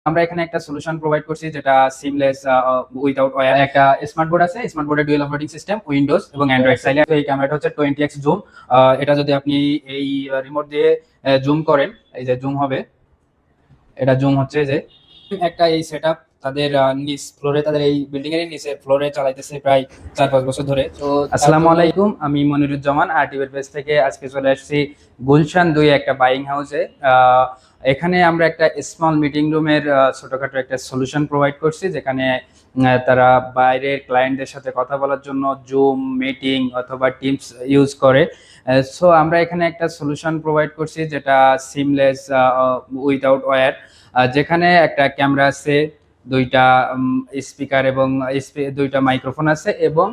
আমরা এখানে একটা সলিউশন প্রোভাইড করছি যেটা সিমলেস উইদাউট ওয়্যার। একটা স্মার্ট বোর্ড আছে, স্মার্ট বোর্ডে ডুয়াল অপারেটিং সিস্টেম, উইন্ডোজ এবং অ্যান্ড্রয়েড। চাইলে এই ক্যামেরাটা হচ্ছে 20x জুম। এটা যদি আপনি এই রিমোট দিয়ে জুম করেন, এই যে জুম হবে, এটা জুম হচ্ছে যে একটা এই সেটআপ তাদের নিচ ফ্লোরে, তাদের এই বিল্ডিং এর নিচে ফ্লোরে চালাইতেছে প্রায় 4-5 বছর ধরে। তো আসসালামু আলাইকুম, আমি মনিরুজ্জামান আরটিভির পেজ থেকে আজকে চলে আসছি গুলশান 2 একটা বাইং হাউসে। এখানে আমরা একটা স্মল মিটিং রুমের ছোটখাটো একটা সলিউশন প্রোভাইড করছি, যেখানে তারা বাইরের ক্লায়েন্টদের সাথে কথা বলার জন্য জুম মিটিং অথবা টিমস ইউজ করে। সো আমরা এখানে একটা সলিউশন প্রোভাইড করছি যেটা সিমলেস উইদাউট ওয়্যার, যেখানে একটা ক্যামেরা আছে, দুইটা স্পিকার এবং দুইটা মাইক্রোফোন আছে এবং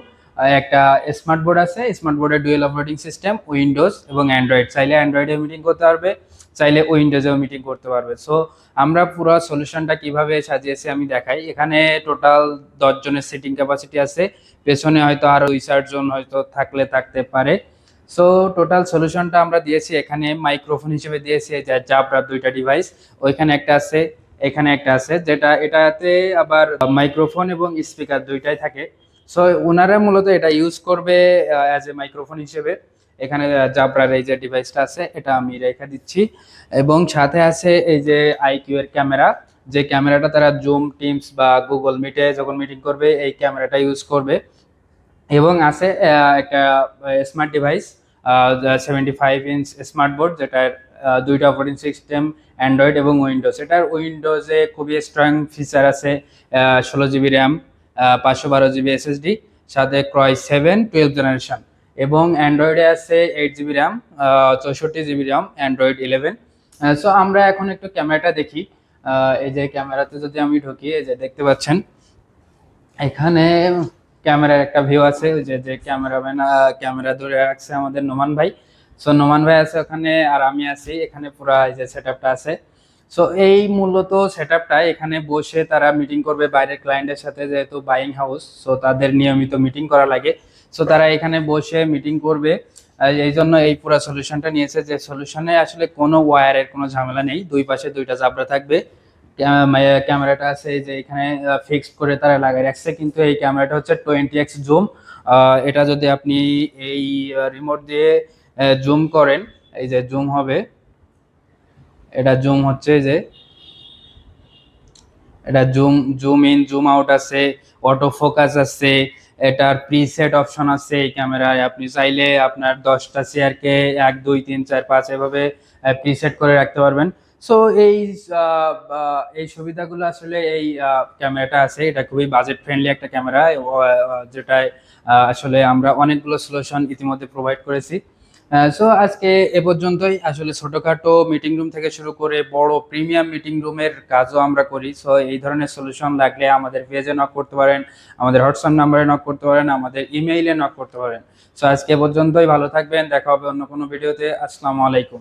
একটা স্মার্ট বোর্ড আছে। স্মার্ট বোর্ডে ডুয়েল অপারেটিং সিস্টেম, উইন্ডোজ এবং অ্যান্ড্রয়েড। চাইলে অ্যান্ড্রয়েডে মিটিং করতে পারবে, চাইলে উইন্ডোজেও মিটিং করতে পারবে। সো আমরা পুরো সলিউশনটা কিভাবে সাজিয়েছি আমি দেখাই। এখানে টোটাল 10 জনের সিটিং ক্যাপাসিটি আছে, পেছনে হয়তো আরো 2-4 জন হয়তো থাকতে পারে। সো টোটাল সলিউশনটা আমরা দিয়েছি। এখানে মাইক্রোফোন হিসেবে দিয়েছি যে জাবরা দুইটা ডিভাইস, ওইখানে একটা আছে, এখানে একটা আছে, যেটা এটাতে আবার মাইক্রোফোন এবং স্পিকার দুইটাই থাকে। সো ওনারা মূলত এটা ইউজ করবে অ্যাজ এ মাইক্রোফোন হিসেবে। এখানে জাবরার এই যে ডিভাইসটা আছে এটা আমি রেখে দিচ্ছি, এবং সাথে আছে এই যে আইকিউ এর ক্যামেরা, যে ক্যামেরাটা তারা জুম টিমস বা গুগল মিটে যখন মিটিং করবে এই ক্যামেরাটা ইউজ করবে। এবং আছে একটা smart device, 75 inch smart board, যেটার দুইটা অপারেটিং সিস্টেম, অ্যান্ড্রয়েড এবং উইন্ডোজ। এটার উইন্ডোজে খুবই স্ট্রং ফিচার আছে, 16 জিবি র্যাম, 512 জিবি এসএসডি, সাথে ক্রয় 7 12 জেনারেশন। এবং অ্যান্ড্রয়েডে আছে 8 GB RAM, 64 GB RAM, Android 11। So আমরা এখন একটু ক্যামেরাটা দেখি। এই যে ক্যামেরাতে যদি আমি ঢুকি, এই যে দেখতে পাচ্ছেন এখানে ক্যামেরার একটা ভিউ আছে। ওই যে যে ক্যামেরাম্যান ক্যামেরা ধরে রাখছে আমাদের নোমান ভাই। সো নোমান ভাই আছে ওখানে, আর আমি আছি এখানে। পুরা এই যে সেটআপটা আছে। সো এই মূলত সেটআপটা এখানে বসে তারা মিটিং করবে বাইরের ক্লায়েন্টের সাথে, যেহেতু বাইং হাউস, সো তাদের নিয়মিত মিটিং করা লাগে। সো তারা এখানে বসে মিটিং করবে। এই জন্য এই পুরো সলিউশনটা নিয়েছে, যে সলিউশনে আসলে কোনো ওয়্যারের কোনো ঝামেলা নেই, দুই পাশে দুইটা জাবরা থাকবে। ক্যামেরাটা আছে এই যে এখানে ফিক্সড করে তারা লাগাই রাখছে, কিন্তু এই ক্যামেরাটা হচ্ছে 20x জুম। এটা যদি আপনি এই রিমোট দিয়ে জুম করেন, এই যে জুম হবে, এটা জুম হচ্ছে যে এটা zoom zoom in zoom out আছে, অটো ফোকাস আছে, এটার প্রিসেট অপশন আছে এই ক্যামেরায়। আপনি চাইলে আপনার 10টা চেয়ারকে 1 2 3 4 5 এভাবে প্রিসেট করে রাখতে পারবেন। সো এই এই সুবিধাগুলো আসলে এই ক্যামেরাটা আছে। এটা খুবই বাজেট ফ্রেন্ডলি একটা ক্যামেরা, যেটায় আসলে আমরা অনেকগুলো সলিউশন ইতিমধ্যে প্রোভাইড করেছি। সো আজকে এ পর্যন্তই। আসলে ছোটখাটো মিটিং রুম থেকে শুরু করে বড় প্রিমিয়াম মিটিং রুমের কাজও আমরা করি। সো এই ধরনের সলিউশন লাগলে আমাদের পেজে নক করতে পারেন, আমাদের হোয়াটসঅ্যাপ নাম্বারে নক করতে পারেন, আমাদের ইমেইলে নক করতে পারেন। সো আজকে এ পর্যন্তই, ভালো থাকবেন, দেখা হবে অন্য কোনো ভিডিওতে। আসসালামু আলাইকুম।